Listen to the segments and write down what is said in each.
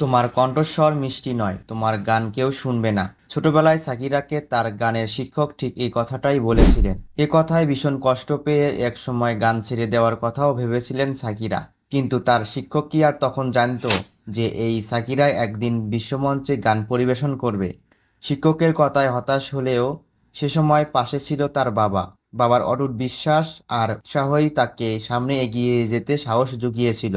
তোমার কণ্ঠস্বর মিষ্টি নয়, তোমার গান কেউ শুনবে না। ছোটবেলায় সাকিরাকে তার গানের শিক্ষক ঠিক এই কথাটাই বলেছিলেন। এ কথায় ভীষণ কষ্ট পেয়ে একসময় গান ছেড়ে দেওয়ার কথাও ভেবেছিলেন সাকিরা। কিন্তু তার শিক্ষক কি আর তখন জানতো যে এই সাকিরাই একদিন বিশ্বমঞ্চে গান পরিবেশন করবে? শিক্ষকের কথায় হতাশ হলেও সে সময় পাশে ছিল তার বাবা। বাবার অটুট বিশ্বাস আর উৎসাহই তাকে সামনে এগিয়ে যেতে সাহস জুগিয়েছিল।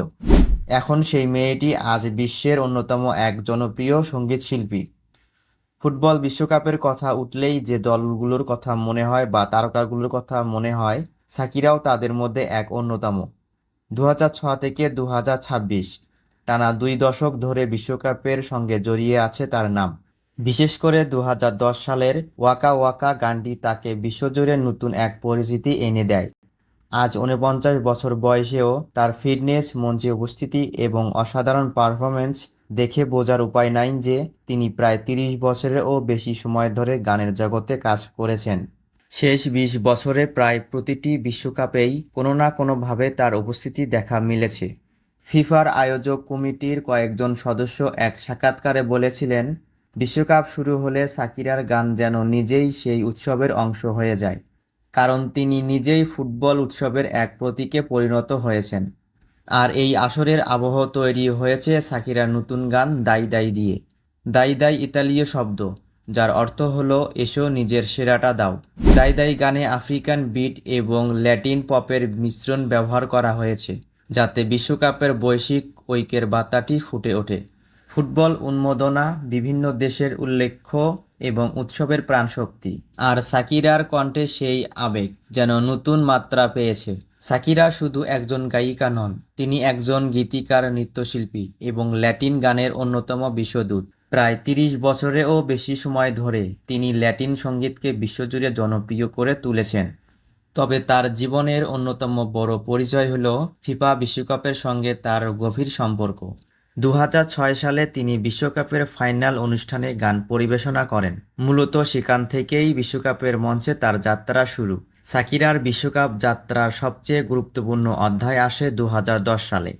এখন সেই মেয়েটি আজ বিশ্বের অন্যতম এক জনপ্রিয় সঙ্গীত শিল্পী। ফুটবল বিশ্বকাপের কথা উঠলেই যে দলগুলোর কথা মনে হয় বা তারকাগুলোর কথা মনে হয়, সাকিরাও তাদের মধ্যে এক অন্যতম। 2006 থেকে 2026 টানা 2 দশক ধরে বিশ্বকাপের সঙ্গে জড়িয়ে আছে তার নাম। বিশেষ করে 2010 সালের ওয়াকা ওয়াকা গানটি তাকে বিশ্বজুড়ে নতুন এক পরিচিতি এনে দেয়। আজ 49 বছর বয়সেও তার ফিটনেস, মঞ্চে উপস্থিতি এবং অসাধারণ পারফরম্যান্স দেখে বোঝার উপায় নাই যে তিনি প্রায় 30 বছরেরও বেশি সময় ধরে গানের জগতে কাজ করেছেন। শেষ 20 বছরে প্রায় প্রতিটি বিশ্বকাপেই কোনো না কোনোভাবে তার উপস্থিতি দেখা মিলেছে। ফিফার আয়োজক কমিটির কয়েকজন সদস্য এক সাক্ষাৎকারে বলেছিলেন, বিশ্বকাপ শুরু হলে সাকিরার গান যেন নিজেই সেই উৎসবের অংশ হয়ে যায়। কারণ তিনি নিজেই ফুটবল উৎসবের এক প্রতীকে পরিণত হয়েছেন। আর এই আসরের আবহ তৈরি হয়েছে সাকিরার নতুন গান দাই দাই দিয়ে। দাই দাই ইতালীয় শব্দ, যার অর্থ হলো এসো নিজের সেরাটা দাও। দাই দাই গানে আফ্রিকান বিট এবং ল্যাটিন পপের মিশ্রণ ব্যবহার করা হয়েছে, যাতে বিশ্বকাপের বৈশ্বিক ঐক্যের বার্তাটি ফুটে ওঠে। ফুটবল উন্মাদনা, বিভিন্ন দেশের উল্লেখ্য এবং উৎসবের প্রাণশক্তি। আর সাকিরার কণ্ঠে সেই আবেগ যেন নতুন মাত্রা পেয়েছে। সাকিরা শুধু একজন গায়িকা নন, তিনি একজন গীতিকার, নৃত্যশিল্পী এবং ল্যাটিন গানের অন্যতম বিশ্বদূত। প্রায় 30 বছরেও বেশি সময় ধরে তিনি ল্যাটিন সঙ্গীতকে বিশ্বজুড়ে জনপ্রিয় করে তুলেছেন। তবে তার জীবনের অন্যতম বড় পরিচয় হল ফিফা বিশ্বকাপের সঙ্গে তার গভীর সম্পর্ক। 2006 সালে তিনি বিশ্বকাপের ফাইনাল অনুষ্ঠানে গান পরিবেশনা করেন। মূলত সেখান থেকেই বিশ্বকাপের মঞ্চে তার যাত্রা শুরু। সাকিরার বিশ্বকাপ যাত্রার সবচেয়ে গুরুত্বপূর্ণ অধ্যায় আসে 2010 সালে।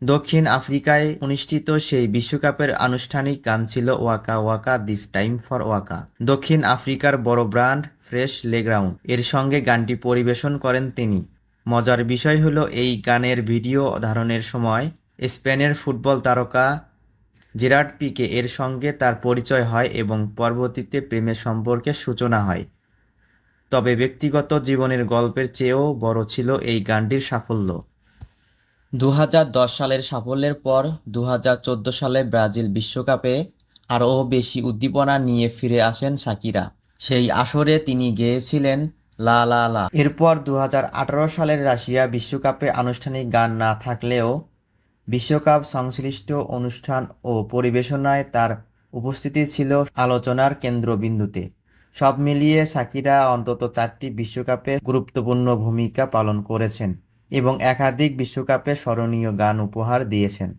দক্ষিণ আফ্রিকায় অনুষ্ঠিত সেই বিশ্বকাপের আনুষ্ঠানিক গান ছিল Waka Waka this time for Waka. দক্ষিণ আফ্রিকার বড় ব্র্যান্ড ফ্রেশ লেগ্রাউন্ড এর সঙ্গে গানটি পরিবেশন করেন তিনি। মজার বিষয় হলো, এই গানের ভিডিও ধারণের সময় স্পেনের ফুটবল তারকা জেরার্ড পিকে এর সঙ্গে তার পরিচয় হয় এবং পরবর্তীতে প্রেমের সম্পর্কের সূচনা হয়। তবে ব্যক্তিগত জীবনের গল্পের চেয়েও বড় ছিল এই গানটির সাফল্য। 2010 সালের সাফল্যের পর 2014 সালে ব্রাজিল বিশ্বকাপে আরও বেশি উদ্দীপনা নিয়ে ফিরে আসেন সাকিরা। সেই আসরে তিনি গেয়েছিলেন লা লা লা। এরপর 2018 সালের রাশিয়া বিশ্বকাপে আনুষ্ঠানিক গান না থাকলেও বিশ্বকাপ সংশ্লিষ্ট অনুষ্ঠান ও পরিবেশনায় তার উপস্থিতি ছিল আলোচনার কেন্দ্রবিন্দুতে। সব মিলিয়ে সাকিরা অন্তত 4টি বিশ্বকাপে গুরুত্বপূর্ণ ভূমিকা পালন করেছেন এবং একাধিক বিশ্বকাপে স্মরণীয় গান উপহার দিয়েছেন।